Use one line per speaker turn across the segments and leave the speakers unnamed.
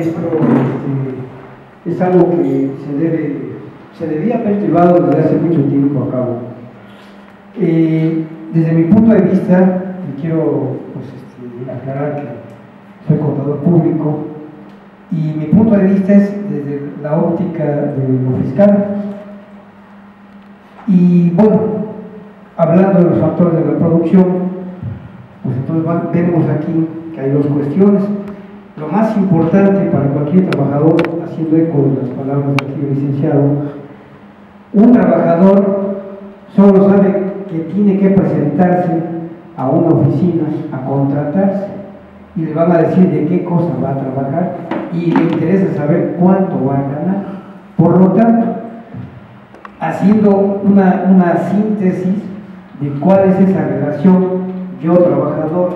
esto es algo que se debía haber llevado desde hace mucho tiempo a cabo. Desde mi punto de vista, y quiero aclarar que soy contador público, y mi punto de vista es desde la óptica de lo fiscal. Y bueno, hablando de los factores de la producción, pues entonces vemos aquí que hay dos cuestiones. Lo más importante para cualquier trabajador, haciendo eco de las palabras aquí del licenciado, un trabajador solo sabe que tiene que presentarse a una oficina a contratarse y le van a decir de qué cosa va a trabajar y le interesa saber cuánto va a ganar. Por lo tanto, haciendo una síntesis de cuál es esa relación yo trabajador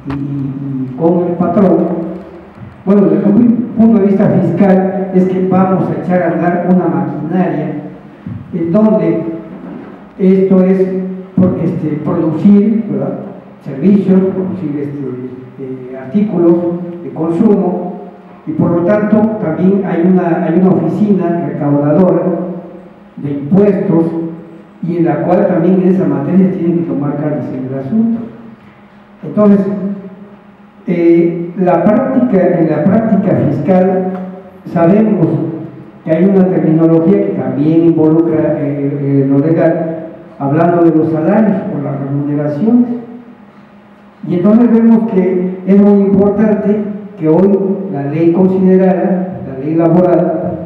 y con el patrón, bueno, desde un punto de vista fiscal es que vamos a echar a andar una maquinaria en donde esto es producir, ¿verdad?, servicios, producir artículos de consumo, y por lo tanto también hay una oficina recaudadora de impuestos y en la cual también en esa materia tienen que tomar cartas en el asunto. Entonces, en la práctica fiscal sabemos que hay una terminología que también involucra lo legal, hablando de los salarios o las remuneraciones. Y entonces vemos que es muy importante que hoy la ley considerara, la ley laboral,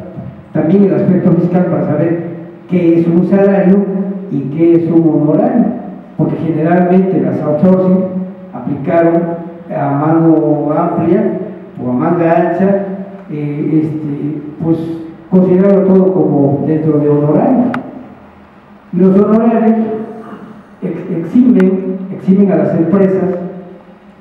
también el aspecto fiscal para saber qué es un salario y qué es un honorario, porque generalmente las outsourcing aplicaron a mano amplia o a manga ancha, pues consideraron todo como dentro de honorarios. Los honorarios eximen a las empresas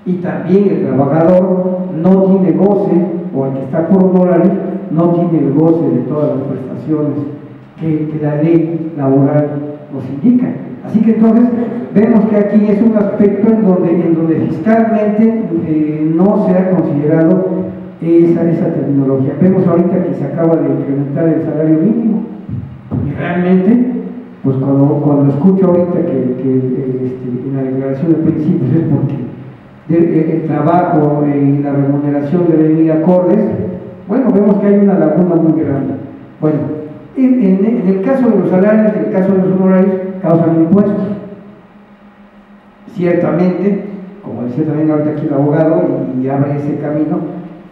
y también el trabajador no tiene goce, o el que está por honorarios no tiene el goce de todas las prestaciones que la ley laboral nos indica. Así que entonces vemos que aquí es un aspecto en donde fiscalmente no se ha considerado esa terminología. Vemos ahorita que se acaba de incrementar el salario mínimo y realmente, pues cuando escucho ahorita que en la declaración de principios es porque el trabajo y la remuneración deben ir acordes, bueno, vemos que hay una laguna muy grande. Bueno, en el caso de los salarios, en el caso de los honorarios, causan impuestos. Ciertamente, como decía también ahorita aquí el abogado, y abre ese camino,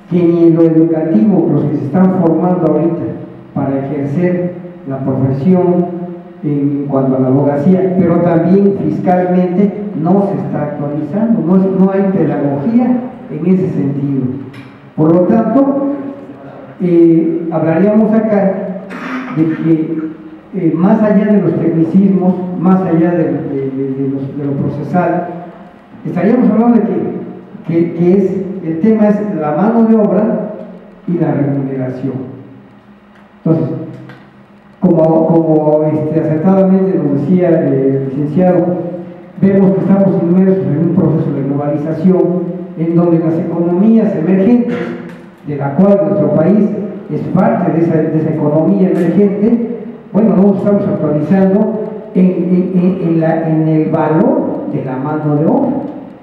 que ni en lo educativo, los que se están formando ahorita para ejercer la profesión en cuanto a la abogacía, pero también fiscalmente no se está actualizando, no hay pedagogía en ese sentido. Por lo tanto, hablaríamos acá de que más allá de los tecnicismos, más allá de lo procesal, estaríamos hablando de que el tema es la mano de obra y la remuneración. Entonces, como acertadamente nos decía el licenciado, vemos que estamos inmersos en un proceso de globalización en donde las economías emergentes, de la cual nuestro país es parte de esa economía emergente, bueno, nos estamos actualizando en el valor de la mano de obra,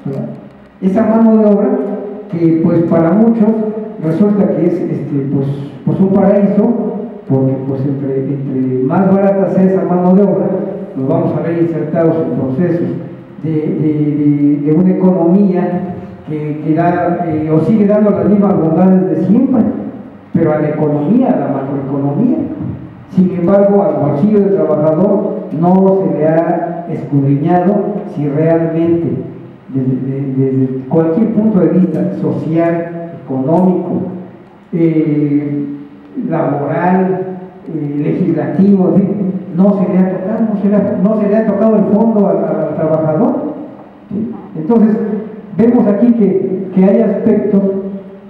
¿verdad? Esa mano de obra que pues para muchos resulta que es pues un paraíso, porque pues entre más barata sea esa mano de obra, nos vamos a ver insertados en procesos de una economía que da o sigue dando las mismas bondades de siempre, pero a la economía, a la macroeconomía. Sin embargo, al bolsillo del trabajador no se le ha escudriñado si realmente, desde cualquier punto de vista social, económico, laboral, legislativo, no se le ha tocado, no se le ha tocado el fondo al trabajador. ¿Sí? Entonces, vemos aquí que hay aspectos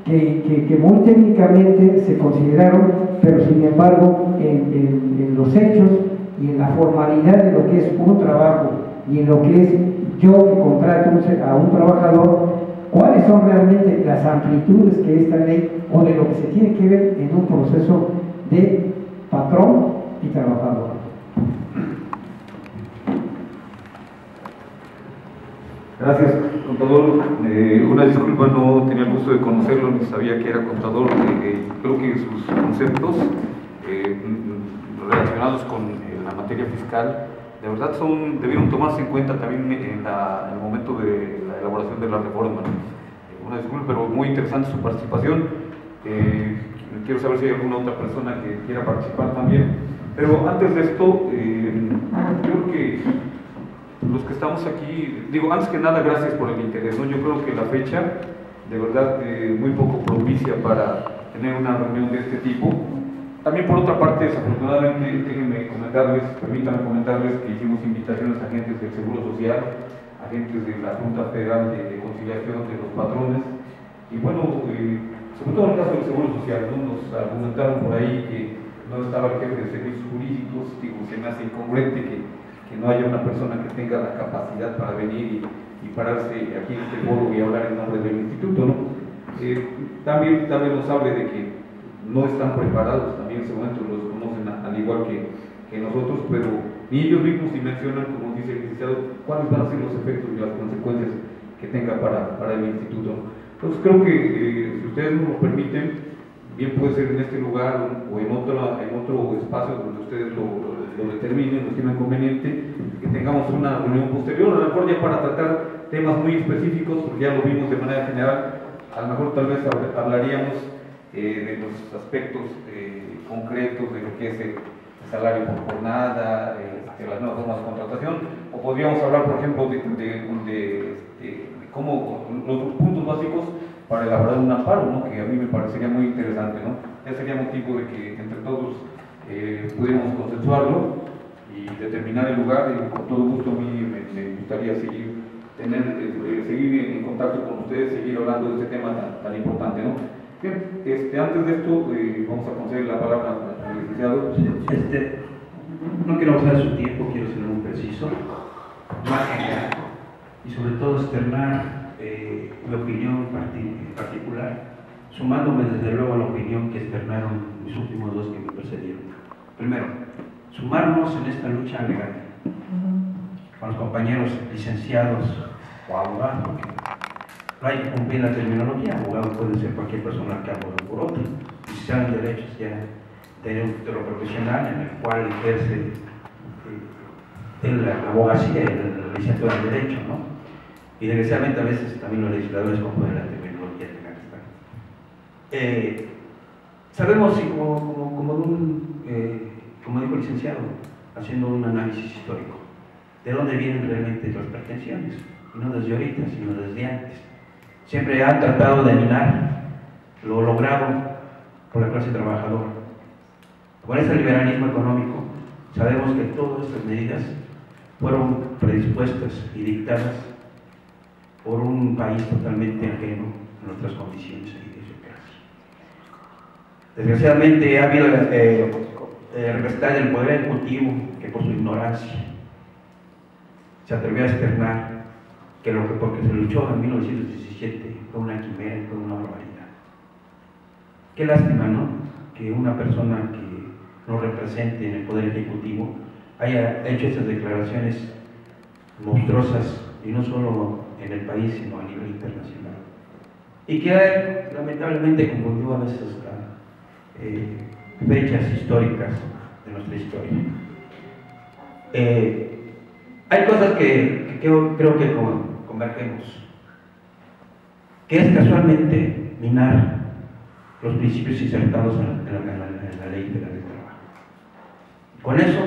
que muy técnicamente se consideraron, pero sin embargo en los hechos y en la formalidad de lo que es un trabajo y en lo que es yo que contrato a un trabajador, cuáles son realmente las amplitudes que esta ley o de lo que se tiene que ver en un proceso de patrón y trabajador.
Gracias, contador. Una disculpa, no tenía el gusto de conocerlo, ni sabía que era contador. Creo que sus conceptos relacionados con la materia fiscal, de verdad debieron tomarse en cuenta también en el momento de la elaboración de la reforma. Una disculpa, pero muy interesante su participación. Quiero saber si hay alguna otra persona que quiera participar también. Pero antes de esto, creo que los que estamos aquí, digo, antes que nada, gracias por el interés, ¿no? Yo creo que la fecha, de verdad, muy poco propicia para tener una reunión de este tipo. También, por otra parte, desafortunadamente, permítanme comentarles que hicimos invitaciones a agentes del Seguro Social, agentes de la Junta Federal de Conciliación de los Patrones, y bueno, sobre todo en el caso del Seguro Social, ¿no? Nos argumentaron por ahí que no estaba el jefe de servicios jurídicos. Digo, se me hace incongruente que no haya una persona que tenga la capacidad para venir y pararse aquí en este foro y hablar en nombre del instituto, ¿no? También nos hable de que no están preparados, también en ese momento los conocen al igual que nosotros, pero ni ellos mismos dimensionan, como dice el licenciado, cuáles van a ser los efectos y las consecuencias que tenga para el instituto. Entonces creo que si ustedes nos lo permiten, bien puede ser en este lugar o en otro espacio donde ustedes lo determinen, lo estimen conveniente, que tengamos una reunión posterior, a lo mejor ya para tratar temas muy específicos, porque ya lo vimos de manera general. A lo mejor tal vez hablaríamos de los aspectos concretos de lo que es el salario por jornada, las nuevas formas de contratación, o podríamos hablar, por ejemplo, de cómo los puntos básicos para elaborar un amparo, ¿no? Que a mí me parecería muy interesante, ¿no? Ya sería motivo de que entre todos pudiéramos consensuarlo y determinar el lugar, y con todo gusto a mí me gustaría seguir en contacto con ustedes, seguir hablando de este tema tan importante, ¿no? Bien, antes de esto vamos a conceder la palabra al licenciado.
No quiero abusar de su tiempo, quiero ser muy preciso, más general, y sobre todo externar mi opinión particular, sumándome desde luego a la opinión que externaron mis últimos dos que me precedieron. Primero, sumarnos en esta lucha legal con los compañeros licenciados o abogados, porque no hay que cumplir la terminología. Abogado puede ser cualquier persona que abogado por otro, y si saben derechos ya tener un título profesional en el cual ejerce la abogacía y la licenciatura en Derecho, ¿no? Y desgraciadamente a veces también los legisladores confunden la terminología legal. Sabemos, como dijo el licenciado, haciendo un análisis histórico, de dónde vienen realmente las pretensiones, y no desde ahorita, sino desde antes. Siempre han tratado de minar lo logrado por la clase trabajadora. Con ese liberalismo económico, sabemos que todas estas medidas fueron predispuestas y dictadas por un país totalmente ajeno a nuestras condiciones e idiosincrasia. Desgraciadamente ha habido restar del poder ejecutivo que por su ignorancia se atrevió a externar que lo que porque se luchó en 1917 fue una quimera y fue una barbaridad. Qué lástima, ¿no?, que una persona que nos represente en el poder ejecutivo haya hecho estas declaraciones monstruosas, y no solo en el país, sino a nivel internacional, y que lamentablemente confundió a veces fechas históricas de nuestra historia. Hay cosas que creo que convergemos, que es casualmente minar los principios insertados en la Ley Federal del Trabajo. Con eso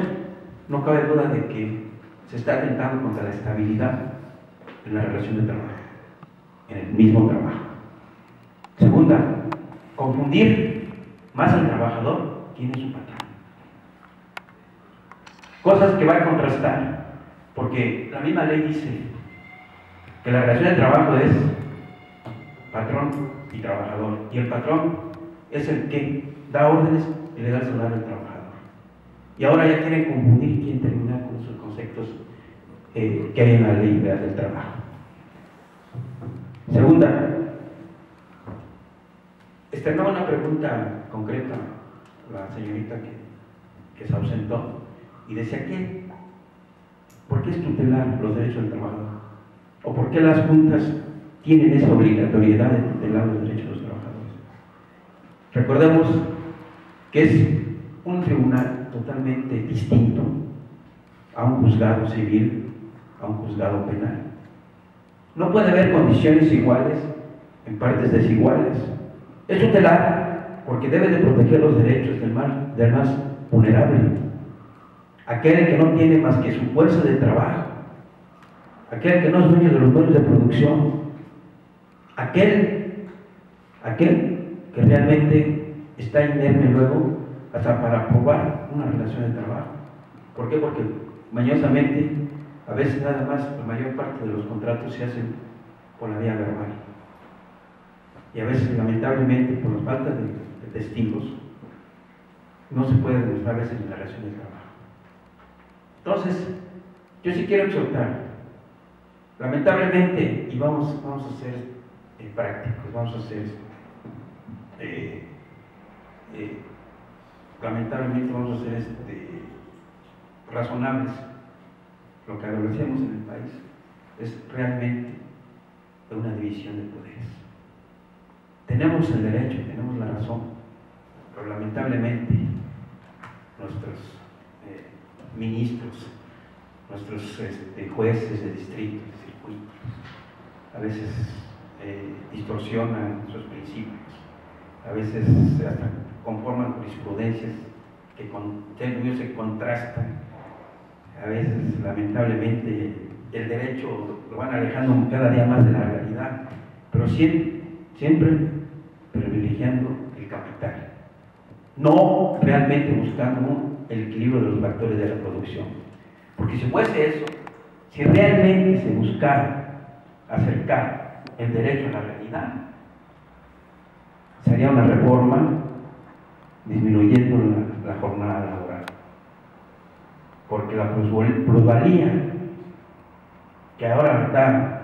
no cabe duda de que se está atentando contra la estabilidad en la relación de trabajo, en el mismo trabajo. Segunda, confundir más al trabajador quién es su patrón. Cosas que van a contrastar, porque la misma ley dice que la relación de trabajo es patrón y trabajador, y el patrón es el que da órdenes y le da el salario al trabajador. Y ahora ya quieren confundir y quieren terminar con esos conceptos que hay en la Ley Federal del Trabajo. Segunda, externaba una pregunta concreta la señorita que se ausentó y decía que ¿por qué es tutelar los derechos del trabajador? ¿O por qué las juntas tienen esa obligatoriedad de tutelar los derechos de los trabajadores? Recordemos que es un tribunal totalmente distinto a un juzgado civil, a un juzgado penal. No puede haber condiciones iguales en partes desiguales. Es tutelar porque debe de proteger los derechos del más vulnerable, aquel que no tiene más que su fuerza de trabajo, aquel que no es dueño de los medios de producción, aquel que realmente está inerme luego hasta para probar una relación de trabajo. ¿Por qué? Porque mañosamente, a veces nada más, la mayor parte de los contratos se hacen por la vía verbal. Y a veces, lamentablemente, por la falta de testigos, no se puede demostrar a veces en la relación de trabajo. Entonces, yo sí quiero exhortar, lamentablemente, y vamos a ser prácticos, vamos a ser lamentablemente vamos a ser razonables. Lo que adolecemos en el país es realmente una división de poderes. Tenemos el derecho, tenemos la razón, pero lamentablemente nuestros ministros, nuestros jueces de distrito, de circuitos, a veces distorsionan sus principios, a veces hasta conforman jurisprudencias que se contrastan. A veces, lamentablemente, el derecho lo van alejando cada día más de la realidad, pero siempre privilegiando el capital, no realmente buscando el equilibrio de los factores de la producción. Porque si fuese eso, si realmente se buscara acercar el derecho a la realidad, sería una reforma disminuyendo la jornada laboral, porque la plusvalía que ahora da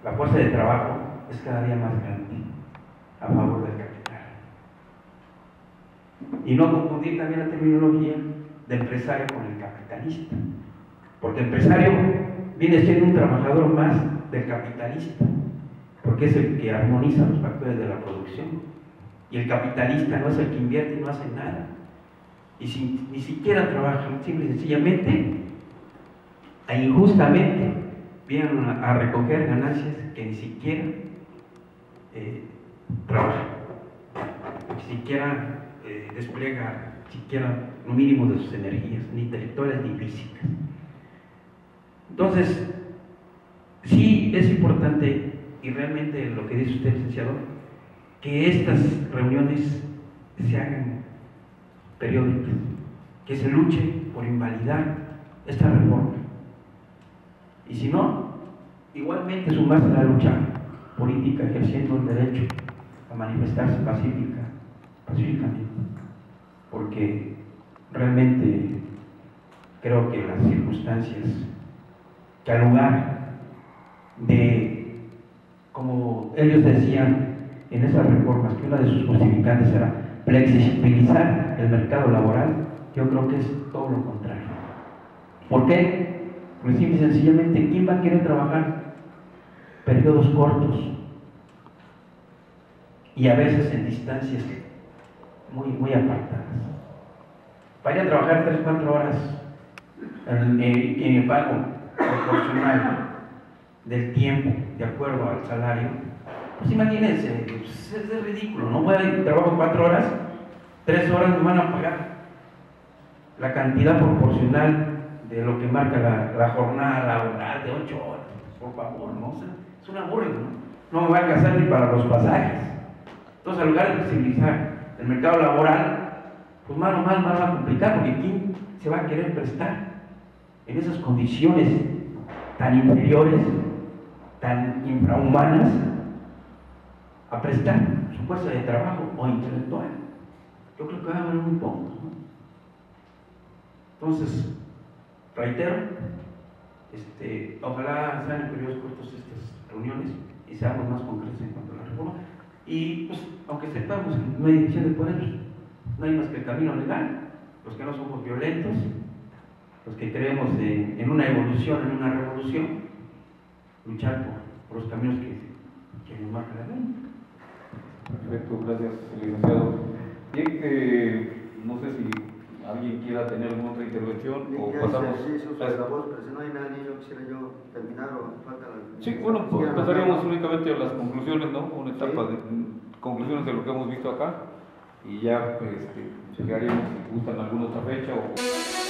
la fuerza de trabajo es cada día más grande a favor del capital. Y no confundir también la terminología de empresario con el capitalista, porque el empresario viene siendo un trabajador más del capitalista, porque es el que armoniza los factores de la producción. Y el capitalista no es el que invierte y no hace nada. Y ni siquiera trabaja, simple y sencillamente e injustamente vienen a recoger ganancias que ni siquiera trabajan, ni siquiera despliega siquiera lo mínimo de sus energías, ni intelectuales ni físicas. Entonces, sí es importante, y realmente lo que dice usted, licenciado, que estas reuniones se hagan periódicas, que se luche por invalidar esta reforma. Y si no, igualmente sumarse a la lucha política, ejerciendo el derecho a manifestarse pacíficamente, porque realmente creo que las circunstancias que al lugar de, como ellos decían en esas reformas, que una de sus justificantes era flexibilizar el mercado laboral, yo creo que es todo lo contrario. ¿Por qué? Porque simple y sencillamente, ¿quién va a querer trabajar periodos cortos? Y a veces en distancias muy apartadas. Vaya a trabajar 3 o 4 horas en el pago proporcional del tiempo, de acuerdo al salario. Pues imagínense, pues es ridículo, no voy a trabajar 4 horas, 3 horas me van a pagar la cantidad proporcional de lo que marca la jornada laboral de 8 horas, por favor, ¿no? O sea, es una burla, ¿no? No me va a alcanzar ni para los pasajes. Entonces, al lugar de flexibilizar el mercado laboral, pues más va a complicar, porque ¿quién se va a querer prestar en esas condiciones tan inferiores, tan infrahumanas, a prestar su fuerza de trabajo o intelectual? Yo creo que va a haber muy pocos, ¿no? Entonces, reitero, ojalá sean en periodos cortos estas reuniones, y seamos más concretos en cuanto a la reforma. Y pues, aunque sepamos que no hay división de poderes, no hay más que el camino legal, los que no somos violentos, los que creemos en una evolución, en una revolución, luchar por los caminos que nos marca la ley.
Perfecto, gracias, licenciado. Bien, no sé si alguien quiera tener alguna otra intervención o pasamos.
Pero si no hay nadie, yo quisiera terminar o falta la.
Sí, bueno, pues pasaríamos únicamente a las conclusiones, ¿no? Una etapa de conclusiones de lo que hemos visto acá y ya llegaríamos si gustan alguna otra fecha o.